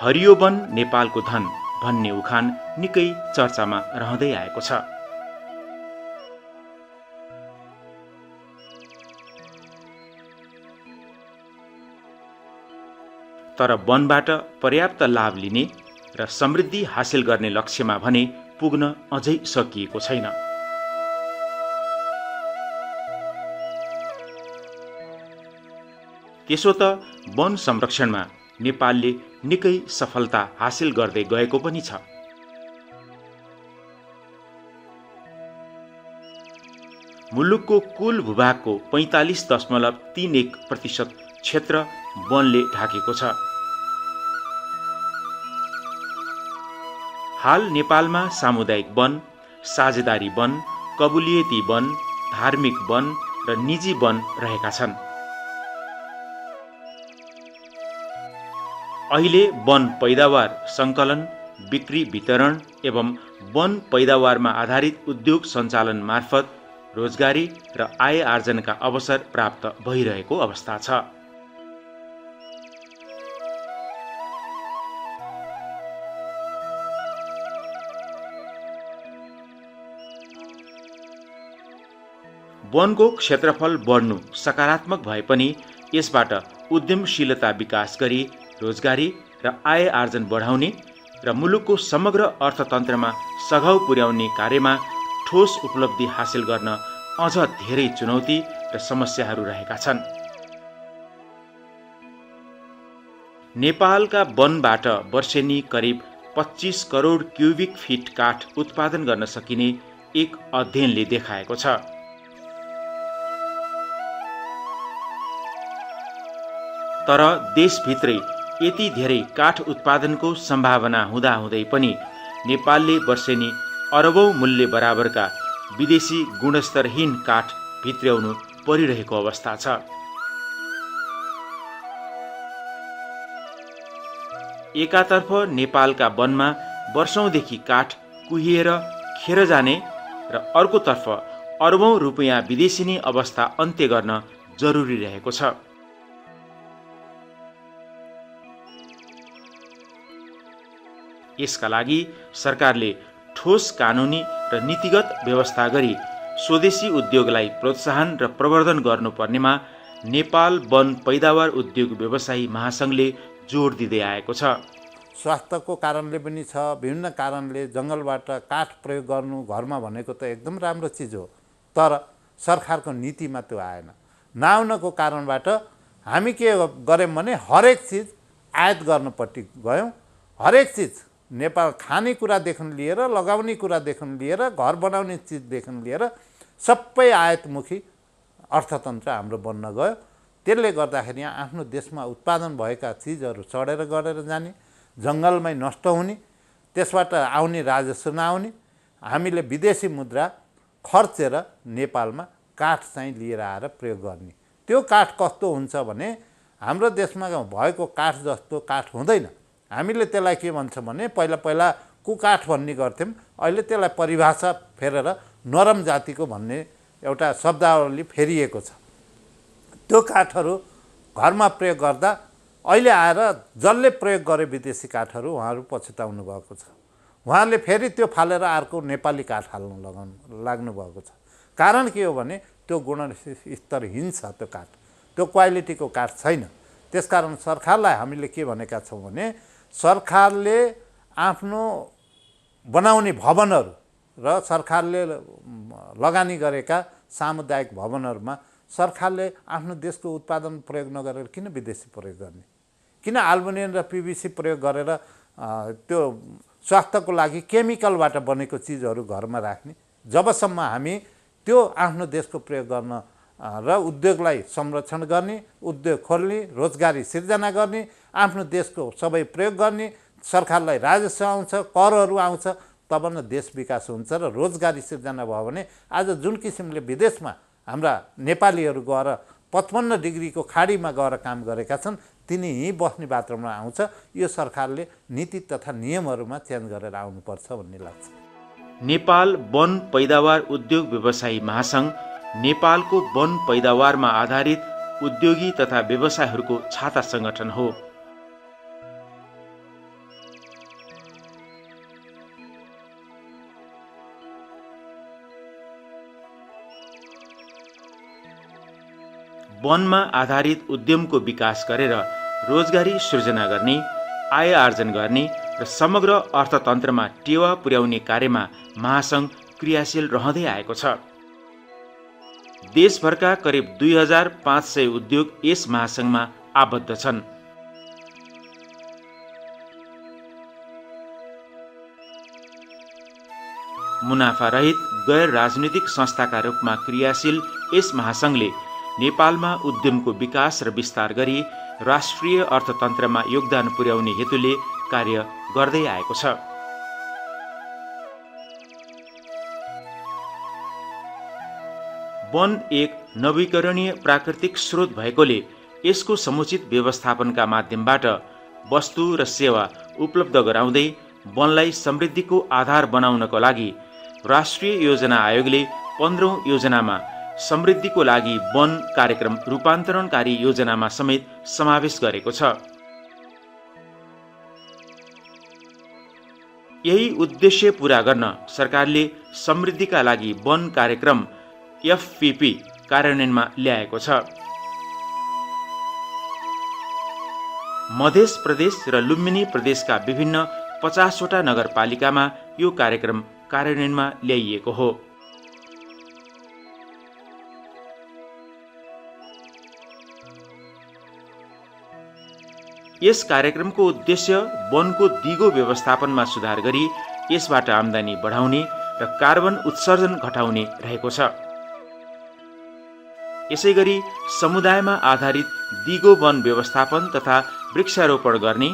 हरियो वन नेपालको धन भन्ने उखान निकै चर्चामा रहँदै आएको छ। तर वनबाट पर्याप्त लाभ लिने र समृद्धि हासिल गर्ने लक्ष्यमा भने पुग्न अझै सकिएको छैन। त्यसो त वन संरक्षणमा नेपालले निकै सफलता हासिल गर्दै गएको पनि छ। मुलुकको कुल भूभागको 45.31% क्षेत्र वनले ढाकेको छ। हाल नेपालमा सामुदायिक वन, साझेदारी वन, कबुलियती वन, धार्मिक वन र निजी वन रहेका छन्। अहिले वन पैदावार सङ्कलन, बिक्री वितरण एवं वन पैदावारमा आधारित उद्योग सञ्चालन मार्फत रोजगारी र आय आर्जनका अवसर प्राप्त भइरहेको अवस्था छ। वनको क्षेत्रफल बढ्नु सकारात्मक भए पनि यसबाट उद्यमशीलता विकास गरी रोजगारी र आय आर्जन बढाउने र मुलुकको समग्र अर्थतन्त्रमा सघाउ पुर्याउने कार्यमा ठोस उपलब्धि हासिल गर्न अझ धेरै चुनौती र समस्याहरू रहेका छन्। नेपालका वनबाट वर्षेनी करिब 25 करोड क्युबिक फिट काठ उत्पादन गर्न सकिने एक अध्ययनले देखाएको छ। तर देशभित्रै यति धेरै काठ उत्पादनको सम्भावना हुँदाहुँदै पनि नेपालले वर्षेनी अरबौं मूल्य बराबरका विदेशी गुणस्तरहीन काठ भित्र्याउनु परिरहेको अवस्था छ। एकातर्फ नेपालका वनमा वर्षौंदेखि काठ कुहिएर खेर जाने र अर्कोतर्फ अरबौं रुपैयाँ विदेशिने अवस्था अन्त्य गर्न जरुरी रहेको छ। यसका लागि सरकारले ठोस कानुनी र नीतिगत व्यवस्था गरी स्वदेशी उद्योगलाई प्रोत्साहन र प्रवर्धन गर्नुपर्नेमा नेपाल वन पैदावार उद्योग व्यवसायी महासंघले जोड दिँदै आएको छ। स्वास्थ्यको कारणले पनि छ, विभिन्न कारणले जङ्गलबाट काठ प्रयोग गर्नु घरमा भनेको त एकदम राम्रो चिज हो, तर सरकारको नीतिमा त्यो आएन। नआउनको कारणबाट हामी के गर्यौँ भने हरेक चिज आयात गर्नपट्टि गयौँ। हरेक चिज नेपाल खानेकुरादेखि लिएर लगाउने कुरादेखि लिएर घर बनाउने चिजदेखि लिएर सबै आयातमुखी अर्थतन्त्र हाम्रो बन्न गयो। त्यसले गर्दाखेरि यहाँ आफ्नो देशमा उत्पादन भएका चिजहरू चढेर गढेर जाने, जङ्गलमै नष्ट हुने, त्यसबाट आउने राजस्व नआउने, हामीले विदेशी मुद्रा खर्चेर नेपालमा काठ चाहिँ लिएर आएर प्रयोग गर्ने। त्यो काठ कस्तो हुन्छ भने हाम्रो देशमा भएको काठ जस्तो काठ हुँदैन। हामीले त्यसलाई के भन्छौँ भने पहिला कुकाठ भन्ने गर्थ्यौँ, अहिले त्यसलाई परिभाषा फेरेर नरम जातिको भन्ने एउटा शब्दावली फेरिएको छ। त्यो काठहरू घरमा प्रयोग गर्दा अहिले आएर जसले प्रयोग गरे विदेशी काठहरू उहाँहरू पछुताउनु भएको छ। उहाँहरूले फेरि त्यो फालेर अर्को नेपाली काठ हाल्नु लाग्नु भएको छ। कारण के हो भने त्यो गुणस्तरहीन छ, त्यो काठ त्यो क्वालिटीको काठ छैन। त्यसकारण सरकारलाई हामीले के भनेका छौँ भने सरकारले आफ्नो बनाउने भवनहरू र सरकारले लगानी गरेका सामुदायिक भवनहरूमा सरकारले आफ्नो देशको उत्पादन प्रयोग नगरेर किन विदेशी प्रयोग गर्ने? किन एल्युमिनियम र पिभिसी प्रयोग गरेर त्यो स्वास्थ्यको लागि केमिकलबाट बनेको चिजहरू घरमा राख्ने? जबसम्म हामी त्यो आफ्नो देशको प्रयोग गर्न र उद्योगलाई संरक्षण गर्ने, उद्योग खोल्ने, रोजगारी सिर्जना गर्ने, आफ्नो देशको सबै प्रयोग गर्ने, सरकारलाई राजस्व आउँछ, करहरू आउँछ, तब न देश विकास हुन्छ र रोजगारी सिर्जना भयो भने आज जुन किसिमले विदेशमा हाम्रा नेपालीहरू गएर 55 डिग्रीको खाडीमा गएर काम गरेका छन् तिनी यहीँ बस्ने वातावरण आउँछ। यो सरकारले नीति तथा नियमहरूमा चेन्ज गरेर आउनुपर्छ भन्ने लाग्छ। नेपाल वन पैदावार उद्योग व्यवसायी महासंघ नेपालको वन पैदावारमा आधारित उद्योगी तथा व्यवसायहरूको छाता संगठन हो। वनमा आधारित उद्यमको विकास गरेर रोजगारी सृजना गर्ने, आय आर्जन गर्ने र समग्र अर्थतन्त्रमा टेवा पुर्याउने कार्यमा महासङ्घ क्रियाशील रहँदै आएको छ। देशभरका करिब 2500 उद्योग यस महासङ्घमा आबद्ध छन्। मुनाफारहित गैर राजनीतिक संस्थाका रूपमा क्रियाशील यस महासङ्घले नेपालमा उद्यमको विकास र विस्तार गरी राष्ट्रिय अर्थतन्त्रमा योगदान पुर्याउने हेतुले कार्य गर्दै आएको छ। वन एक नवीकरणीय प्राकृतिक स्रोत भएकोले यसको समुचित व्यवस्थापनका माध्यमबाट वस्तु र सेवा उपलब्ध गराउँदै वनलाई समृद्धिको आधार बनाउनको लागि राष्ट्रिय योजना आयोगले 15औं योजनामा समृद्धिको लागि वन कार्यक्रम रूपान्तरणकारी योजनामा समेत समावेश गरेको छ। यही उद्देश्य पूरा गर्न सरकारले समृद्धिका लागि वन कार्यक्रम एफपीपी कार्यान्वयनमा ल्याएको छ। मध्य प्रदेश र लुम्बिनी प्रदेशका विभिन्न 50वटा नगरपालिकामा यो कार्यक्रम कार्यान्वयनमा ल्याइएको हो। यस कार्यक्रमको उद्देश्य वनको दिगो व्यवस्थापनमा सुधार गरी यसबाट आम्दानी बढाउने र कार्बन उत्सर्जन घटाउने रहेको छ। यसैगरी समुदायमा आधारित दिगो वन व्यवस्थापन तथा वृक्षारोपण गर्ने,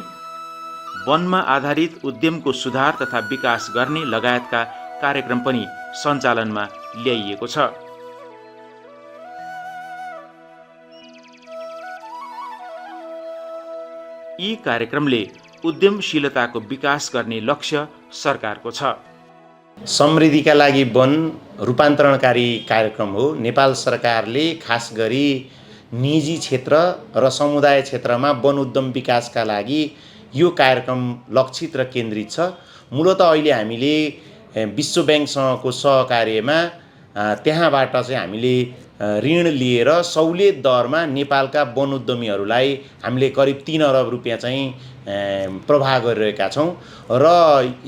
वनमा आधारित उद्यमको सुधार तथा विकास गर्ने लगायतका कार्यक्रम पनि सञ्चालनमा ल्याइएको छ। यी कार्यक्रमले उद्यमशीलताको विकास गर्ने लक्ष्य सरकारको छ। समृद्धिका लागि वन रूपान्तरणकारी कार्यक्रम हो। नेपाल सरकारले खास गरी निजी क्षेत्र र समुदाय क्षेत्रमा वन उद्यम विकासका लागि यो कार्यक्रम लक्षित र केन्द्रित छ। मूलत अहिले हामीले विश्व ब्याङ्कसँगको सहकार्यमा त्यहाँबाट चाहिँ हामीले ऋण लिएर सहुलियत दरमा नेपालका वन उद्यमीहरूलाई हामीले करिब 3 अरब रुपियाँ चाहिँ प्रवाह गरिरहेका छौँ। र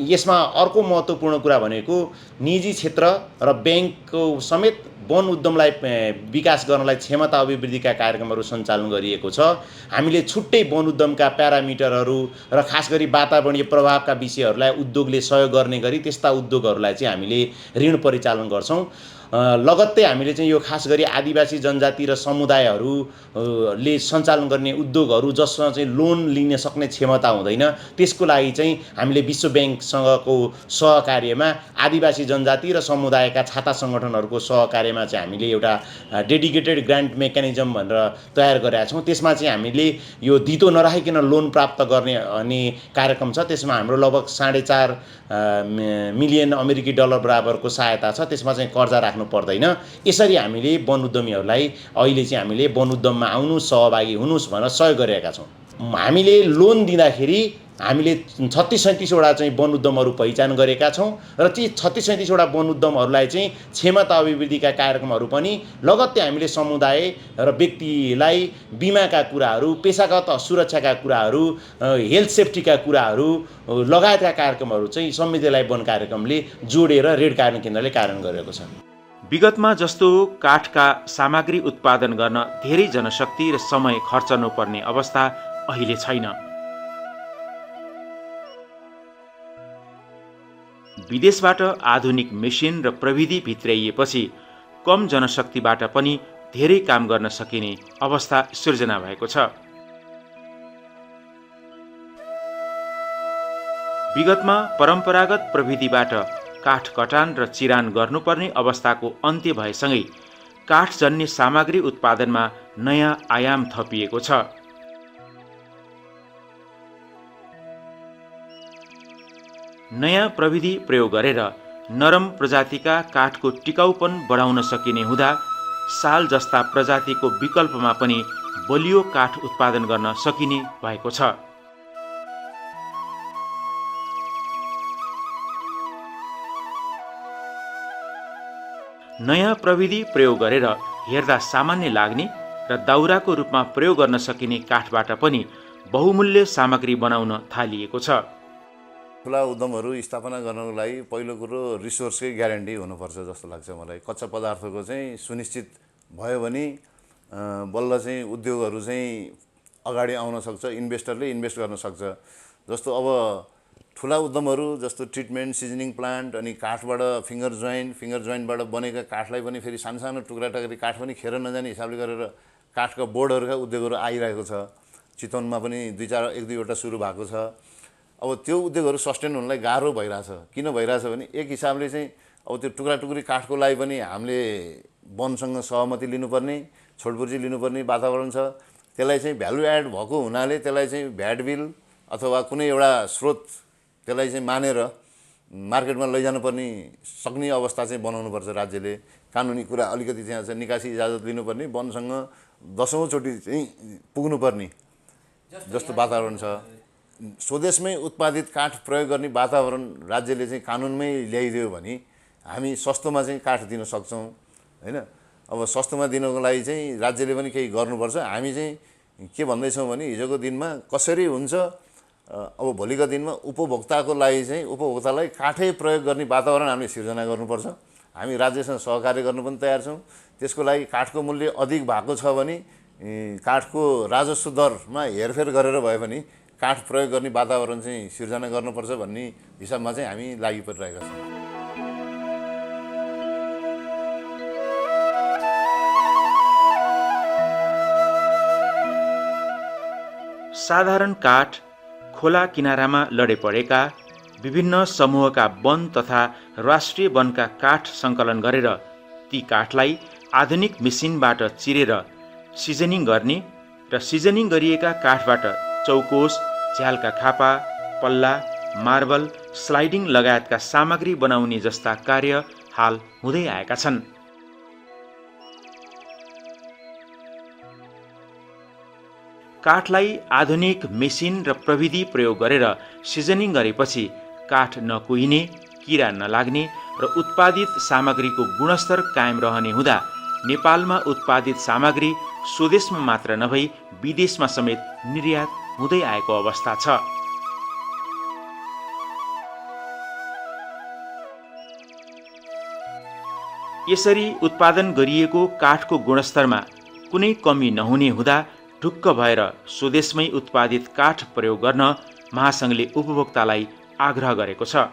यसमा अर्को महत्त्वपूर्ण कुरा भनेको निजी क्षेत्र र ब्याङ्कको समेत वन उद्यमलाई विकास गर्नलाई क्षमता अभिवृद्धिका कार्यक्रमहरू सञ्चालन गरिएको छ। हामीले छुट्टै वन उद्यमका प्यारामिटरहरू र खास गरी वातावरणीय प्रभावका विषयहरूलाई उद्योगले सहयोग गर्ने गरी त्यस्ता उद्योगहरूलाई चाहिँ हामीले ऋण परिचालन गर्छौँ। लगत्तै हामीले चाहिँ यो खास गरी आदिवासी जनजाति र समुदायहरूले सञ्चालन गर्ने उद्योगहरू जसमा चाहिँ लोन लिन सक्ने क्षमता हुँदैन, त्यसको लागि चाहिँ हामीले विश्व ब्याङ्कसँगको सहकार्यमा आदिवासी जनजाति र समुदायका छाता सङ्गठनहरूको सहकार्यमा चाहिँ हामीले एउटा डेडिकेटेड ग्रान्ट मेकानिजम भनेर तयार गरेका छौँ। त्यसमा चाहिँ हामीले यो धितो नराखिकन लोन प्राप्त गर्ने अनि कार्यक्रम छ। त्यसमा हाम्रो लगभग 4.5 मिलियन अमेरिकी डलर बराबरको सहायता छ। त्यसमा चाहिँ कर्जा राख्नु पर्दैन। यसरी हामीले वन उद्यमीहरूलाई अहिले चाहिँ हामीले वन उद्यममा आउनुहोस्, सहभागी हुनुहोस् भनेर सहयोग गरिरहेका छौँ। हामीले लोन दिँदाखेरि हामीले 36-37 वटा चाहिँ वन उद्यमहरू पहिचान गरेका छौँ र ती 36-37 वटा वन उद्यमहरूलाई चाहिँ क्षमता अभिवृद्धिका कार्यक्रमहरू पनि लगत्तै हामीले समुदाय र व्यक्तिलाई बिमाका कुराहरू, पेशागत सुरक्षाका कुराहरू, हेल्थ सेफ्टीका कुराहरू लगायतका कार्यक्रमहरू चाहिँ समृद्धिलाई वन कार्यक्रमले जोडेर ऋण कार्यान्वयन केन्द्रले कार्यान्वयन गरेको छ। विगतमा जस्तो काठका सामग्री उत्पादन गर्न धेरै जनशक्ति र समय खर्चनुपर्ने अवस्था अहिले छैन। विदेशबाट आधुनिक मेसिन र प्रविधि भित्र्याइएपछि कम जनशक्तिबाट पनि धेरै काम गर्न सकिने अवस्था सृजना भएको छ। विगतमा परम्परागत प्रविधिबाट काठ कटान र चिरान गर्नुपर्ने अवस्थाको अन्त्य भएसँगै काठजन्य सामग्री उत्पादनमा नयाँ आयाम थपिएको छ। नयाँ प्रविधि प्रयोग गरेर नरम प्रजातिका काठको टिकाउपन बढाउन सकिने हुँदा साल जस्ता प्रजातिको विकल्पमा पनि बलियो काठ उत्पादन गर्न सकिने भएको छ। नयाँ प्रविधि प्रयोग गरेर हेर्दा सामान्य लाग्ने र दाउराको रूपमा प्रयोग गर्न सकिने काठबाट पनि बहुमूल्य सामग्री बनाउन थालिएको छ। ठुला उद्यमहरू स्थापना गर्नको लागि पहिलो कुरो रिसोर्सकै ग्यारेन्टी हुनुपर्छ जस्तो लाग्छ मलाई। कच्चा पदार्थको चाहिँ सुनिश्चित भयो भने बल्ल चाहिँ उद्योगहरू चाहिँ अगाडि आउन सक्छ, इन्भेस्टरले इन्भेस्ट गर्न सक्छ। जस्तो अब ठुला उद्यमहरू जस्तो ट्रिटमेन्ट, सिजनिङ प्लान्ट, अनि काठबाट फिङ्गर जोइन्टबाट बनेका काठलाई पनि फेरि सानो सानो टुक्रा टुक्री काठ पनि खेर नजाने हिसाबले गरेर काठका बोर्डहरूका उद्योगहरू आइरहेको छ। चितवनमा पनि एक दुईवटा सुरु भएको छ। अब त्यो उद्योगहरू सस्टेन हुनलाई गाह्रो भइरहेछ। किन भइरहेछ भने एक हिसाबले चाहिँ अब त्यो टुक्रा टुक्री काठको लागि पनि हामीले वनसँग सहमति लिनुपर्ने, छोडपुर्जी लिनुपर्ने वातावरण छ। त्यसलाई चाहिँ भ्यालु एड भएको हुनाले त्यसलाई चाहिँ भ्याट बिल अथवा कुनै एउटा स्रोत त्यसलाई चाहिँ मानेर मार्केटमा लैजानुपर्ने सक्ने अवस्था चाहिँ बनाउनुपर्छ राज्यले। कानुनी कुरा अलिकति त्यहाँ छ, निकासी इजाजत लिनुपर्ने, वनसँग 10औं चोटि चाहिँ पुग्नुपर्ने जस्तो वातावरण छ। स्वदेशमै उत्पादित काठ प्रयोग गर्ने वातावरण राज्यले चाहिँ कानुनमै ल्याइदियो भने हामी सस्तोमा चाहिँ काठ दिन सक्छौँ हैन। अब सस्तोमा दिनको लागि चाहिँ राज्यले पनि केही गर्नुपर्छ। हामी चाहिँ के भन्दैछौँ भने हिजोको दिनमा कसरी हुन्छ, अब भोलिको दिनमा उपभोक्ताको लागि चाहिँ उपभोक्तालाई काठै प्रयोग गर्ने वातावरण हामीले सिर्जना गर्नुपर्छ। हामी राज्यसँग सहकार्य गर्नु पनि तयार छौँ। त्यसको लागि काठको मूल्य अधिक भएको छ भने काठको राजस्व दरमा हेरफेर गरेर भए पनि काठ प्रयोग गर्ने वातावरण चाहिँ सिर्जना गर्नुपर्छ भन्ने हिसाबमा चाहिँ हामी लागि परिरहेका छौँ। साधारण काठ खोला किनारामा लडे परेका विभिन्न समूहका वन तथा राष्ट्रिय वनका काठ सङ्कलन गरेर ती काठलाई आधुनिक मेसिनबाट चिरेर सिजनिङ गर्ने र सिजनिङ गरिएका काठबाट चौकोस, झ्यालका खापा, पल्ला, मार्बल, स्लाइडिङ लगायतका सामग्री बनाउने जस्ता कार्य हाल हुँदै आएका छन्। काठलाई आधुनिक मेसिन र प्रविधि प्रयोग गरेर सिजनिङ गरेपछि काठ नकुहिने, किरा नलाग्ने र उत्पादित सामग्रीको गुणस्तर कायम रहने हुँदा नेपालमा उत्पादित सामग्री स्वदेशमा मात्र नभई विदेशमा समेत निर्यात हुँदै आएको अवस्था छ। यसरी उत्पादन गरिएको काठको गुणस्तरमा कुनै कमी नहुने हुँदा ढुक्क भएर स्वदेशमै उत्पादित काठ प्रयोग गर्न महासङ्घले उपभोक्तालाई आग्रह गरेको छ।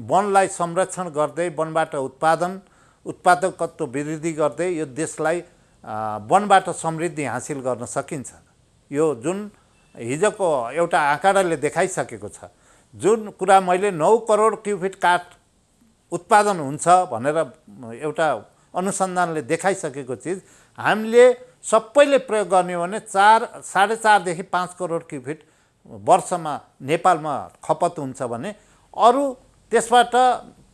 वनलाई संरक्षण गर्दै वनबाट उत्पादकत्व वृद्धि गर्दै यो देशलाई वनबाट समृद्धि हासिल गर्न सकिन्छ। यो जुन हिजोको एउटा आँकडाले देखाइसकेको छ, जुन कुरा मैले 9 करोड क्युबिक काठ उत्पादन हुन्छ भनेर एउटा अनुसन्धानले देखाइसकेको चिज हामीले सबैले प्रयोग गर्ने हो भने 4.5 देखि 5 करोड क्युबिक वर्षमा नेपालमा खपत हुन्छ भने अरू त्यसबाट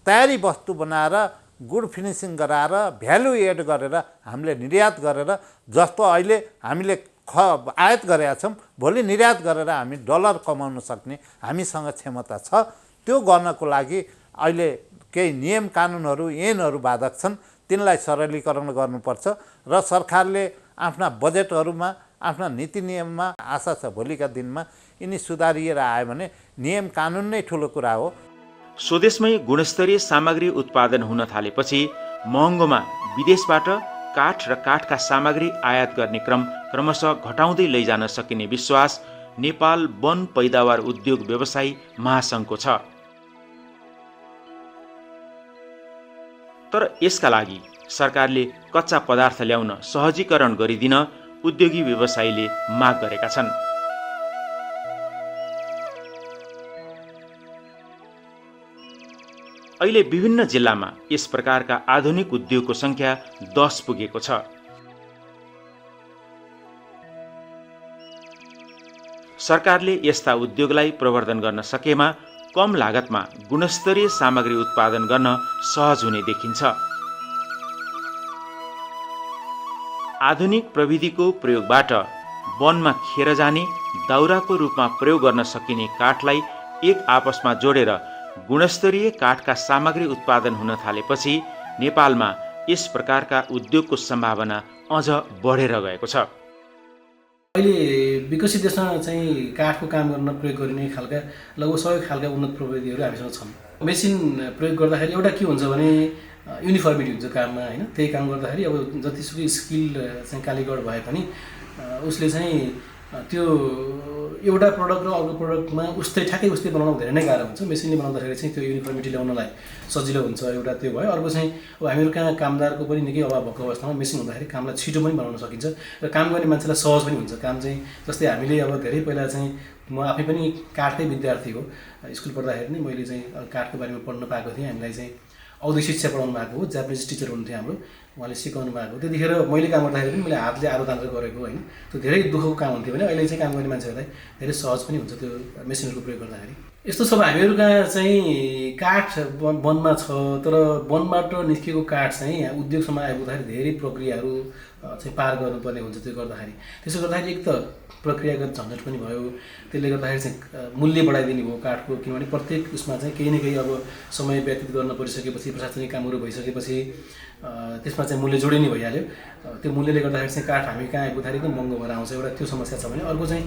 तयारी वस्तु बनाएर गुड फिनिसिङ गराएर भ्यालु एड गरेर हामीले निर्यात गरेर, जस्तो अहिले हामीले आयात गरेका छौँ, भोलि निर्यात गरेर हामी डलर कमाउन सक्ने हामीसँग क्षमता छ। त्यो गर्नको लागि अहिले केही नियम कानुनहरू ऐनहरू बाधक छन्, तिनलाई सरलीकरण गर्नुपर्छ र सरकारले आफ्ना बजेटहरूमा, आफ्ना नीति नियममा आशा छ भोलिका दिनमा यिनी सुधारिएर आयो भने नियम कानुन नै ठुलो कुरा हो। स्वदेशमै गुणस्तरीय सामग्री उत्पादन हुन थालेपछि महँगोमा विदेशबाट काठ र काठका सामग्री आयात गर्ने क्रम क्रमशः घटाउँदै लैजान सकिने विश्वास नेपाल वन पैदावार उद्योग व्यवसायी महासङ्घको छ। तर यसका लागि सरकारले कच्चा पदार्थ ल्याउन सहजीकरण गरिदिन उद्योगी व्यवसायीले माग गरेका छन्। अहिले विभिन्न जिल्लामा यस प्रकारका आधुनिक उद्योगको संख्या 10 पुगेको छ। सरकारले यस्ता उद्योगलाई प्रवर्धन गर्न सकेमा कम लागतमा गुणस्तरीय सामग्री उत्पादन गर्न सहज हुने देखिन्छ। आधुनिक प्रविधिको प्रयोगबाट वनमा खेर जाने, दाउराको रूपमा प्रयोग गर्न सकिने काठलाई एक आपसमा जोडेर गुणस्तरीय काठका सामग्री उत्पादन हुन थालेपछि नेपालमा यस प्रकारका उद्योगको सम्भावना अझ बढेर गएको छ। अहिले विकसित देशमा चाहिँ काठको काम गर्न प्रयोग गरिने खालका लगभग सबै खालका उन्नत प्रविधिहरू हामीसँग छन्। मेसिन प्रयोग गर्दाखेरि एउटा के हुन्छ भने युनिफर्मिटी हुन्छ काममा, होइन? त्यही काम गर्दाखेरि अब जतिसुकै स्किल चाहिँ कालीगढ भए पनि उसले चाहिँ त्यो एउटा प्रडक्ट र अर्को प्रडक्टमा ठ्याक्कै उस्तै बनाउन धेरै नै गाह्रो हुन्छ। मेसिनले बनाउँदाखेरि चाहिँ त्यो युनिफर्मिटी ल्याउनलाई सजिलो हुन्छ, एउटा त्यो भयो। अर्को चाहिँ अब हामीहरू कहाँ कामदारको पनि निकै अभाव भएको अवस्थामा मेसिन हुँदाखेरि कामलाई छिटो पनि बनाउन सकिन्छ र काम गर्ने मान्छेलाई सहज पनि हुन्छ काम चाहिँ। जस्तै हामीले अब धेरै पहिला चाहिँ म आफै पनि काठकै विद्यार्थी हो, स्कुल पढ्दाखेरि नै मैले चाहिँ काठको बारेमा पढ्न पाएको थिएँ। हामीलाई चाहिँ औद्योगिक शिक्षा पढाउनु भएको हो, जापानिज टिचर हुनुहुन्थ्यो हाम्रो, उहाँले सिकाउनु भएको हो। त्यतिखेर मैले काम गर्दाखेरि पनि मैले हातले आरो तानेर गरेको, होइन? त्यो धेरै दुःखको काम हुन्थ्यो भने अहिले चाहिँ काम गर्ने मान्छेहरूलाई धेरै सहज पनि हुन्छ त्यो मेसिनहरूको प्रयोग गर्दाखेरि। यस्तो सब हामीहरू कहाँ चाहिँ काठ वनमा छ, तर वनबाट निस्केको काठ चाहिँ यहाँ उद्योगसम्म आइपुग्दाखेरि धेरै प्रक्रियाहरू चाहिँ पार गर्नुपर्ने हुन्छ। त्यो गर्दाखेरि त्यसो गर्दाखेरि एक त प्रक्रियागत झन्झट पनि भयो, त्यसले गर्दाखेरि चाहिँ मूल्य बढाइदिने भयो काठको। किनभने प्रत्येक उसमा चाहिँ केही न केही अब समय व्यतीत गर्न परिसकेपछि, प्रशासनिक कामहरू भइसकेपछि त्यसमा चाहिँ मूल्य जोडिने भइहाल्यो। त्यो मूल्यले गर्दाखेरि चाहिँ काठ हामी कहाँ आइपुग्दाखेरि एकदम महँगो भएर आउँछ, एउटा त्यो समस्या छ भने। अर्को चाहिँ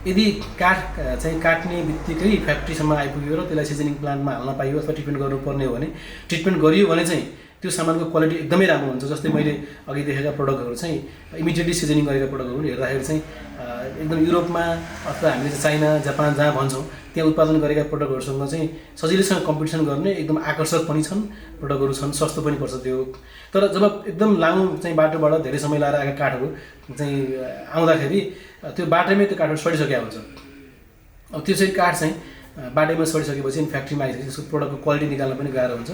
यदि काठ चाहिँ काट्ने बित्तिकै फ्याक्ट्रीसम्म आइपुग्यो र त्यसलाई सिजनिङ प्लान्टमा हाल्न पाइयो अथवा ट्रिटमेन्ट गर्नुपर्ने हो भने, ट्रिटमेन्ट गरियो भने चाहिँ त्यो सामानको क्वालिटी एकदमै राम्रो हुन्छ। जस्तै मैले अघि देखेका प्रडक्टहरू चाहिँ इमिडिएटली सिजनिङ गरेका प्रडक्टहरू हेर्दाखेरि चाहिँ एकदम युरोपमा अथवा हामीले चाहिँ चाइना, जापान जहाँ भन्छौँ त्यहाँ उत्पादन गरेका प्रडक्टहरूसँग चाहिँ सजिलैसँग कम्पिटिसन गर्ने एकदम आकर्षक पनि छन् प्रडक्टहरू छन्, सस्तो पनि पर्छ त्यो। तर जब एकदम लामो चाहिँ बाटोबाट धेरै समय लाएर आएका काठहरू चाहिँ आउँदाखेरि त्यो बाटोमै त्यो काठहरू सडिसकेको हुन्छ। अब त्यो चाहिँ काठ चाहिँ बाटोमा सडिसकेपछि फ्याक्ट्रीमा आइसकेपछि त्यसको प्रडक्टको क्वालिटी निकाल्न पनि गाह्रो हुन्छ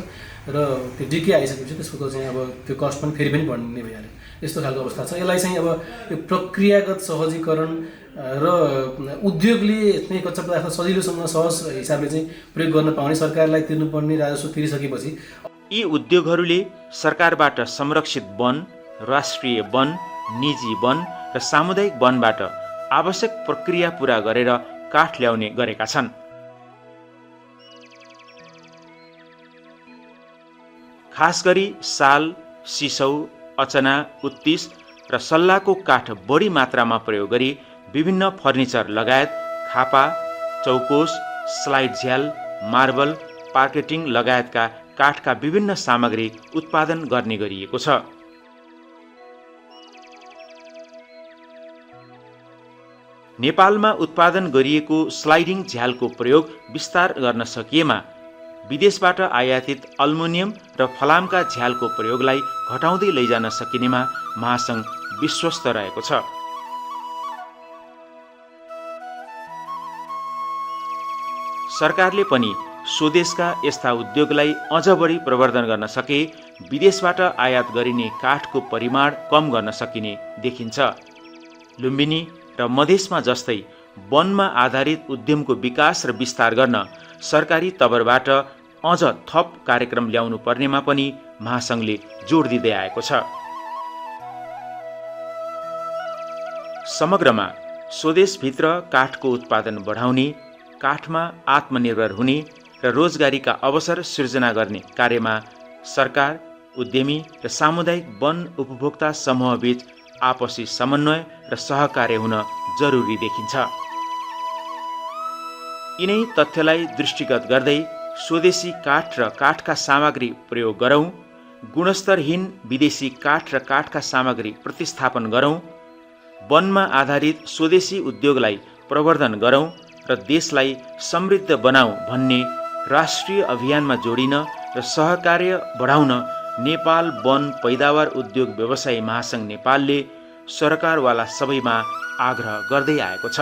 र त्यो डिके आइसकेपछि त्यसको चाहिँ अब त्यो कस्ट पनि फेरि पनि बढ्ने भइहाल्यो। यस्तो खालको अवस्था छ। यसलाई चाहिँ अब यो प्रक्रियागत सहजीकरण र उद्योगले चाहिँ कच्चा पदार्थ सजिलोसँग सहज हिसाबले चाहिँ प्रयोग गर्न पाउने, सरकारलाई तिर्नुपर्ने राजस्व तिरिसकेपछि यी उद्योगहरूले सरकारबाट संरक्षित वन, राष्ट्रिय वन, निजी वन र सामुदायिक वनबाट आवश्यक प्रक्रिया पूरा गरेर काठ ल्याउने गरेका छन्। खास गरी साल, सिसौ, अचना, उत्तिस र सल्लाको काठ बढी मात्रामा प्रयोग गरी विभिन्न फर्निचर लगायत खापा, चौकोस, स्लाइड झ्याल, मार्बल, पार्केटिङ लगायतका काठका विभिन्न सामग्री उत्पादन गर्ने गरिएको छ। नेपालमा उत्पादन गरिएको स्लाइडिङ झ्यालको प्रयोग विस्तार गर्न सकिएमा विदेशबाट आयातित अल्मुनियम र फलामका झ्यालको प्रयोगलाई घटाउँदै लैजान सकिनेमा महासङ्घ विश्वस्त रहेको छ। सरकारले पनि स्वदेशका यस्ता उद्योगलाई अझ बढी प्रवर्धन गर्न सके विदेशबाट आयात गरिने काठको परिमाण कम गर्न सकिने देखिन्छ। लुम्बिनी र मधेसमा जस्तै वनमा आधारित उद्यमको विकास र विस्तार गर्न सरकारी तवरबाट अझ थप कार्यक्रम ल्याउनु पर्नेमा पनि महासङ्घले जोड दिँदै आएको छ। समग्रमा स्वदेशभित्र काठको उत्पादन बढाउने, काठमा आत्मनिर्भर हुने र रोजगारीका अवसर सृजना गर्ने कार्यमा सरकार, उद्यमी र सामुदायिक वन उपभोक्ता समूहबीच आपसी समन्वय र सहकार्य हुन जरुरी देखिन्छ। यिनै तथ्यलाई दृष्टिगत गर्दै स्वदेशी काठ र काठका सामग्री प्रयोग गरौँ, गुणस्तरहीन विदेशी काठ र काठका सामग्री प्रतिस्थापन गरौँ, वनमा आधारित स्वदेशी उद्योगलाई प्रवर्धन गरौँ र देशलाई समृद्ध बनाऊ भन्ने राष्ट्रिय अभियानमा जोडिन र सहकार्य बढाउन नेपाल वन पैदावार उद्योग व्यवसायी महासङ्घ नेपालले सरकारवाला सबैमा आग्रह गर्दै आएको छ।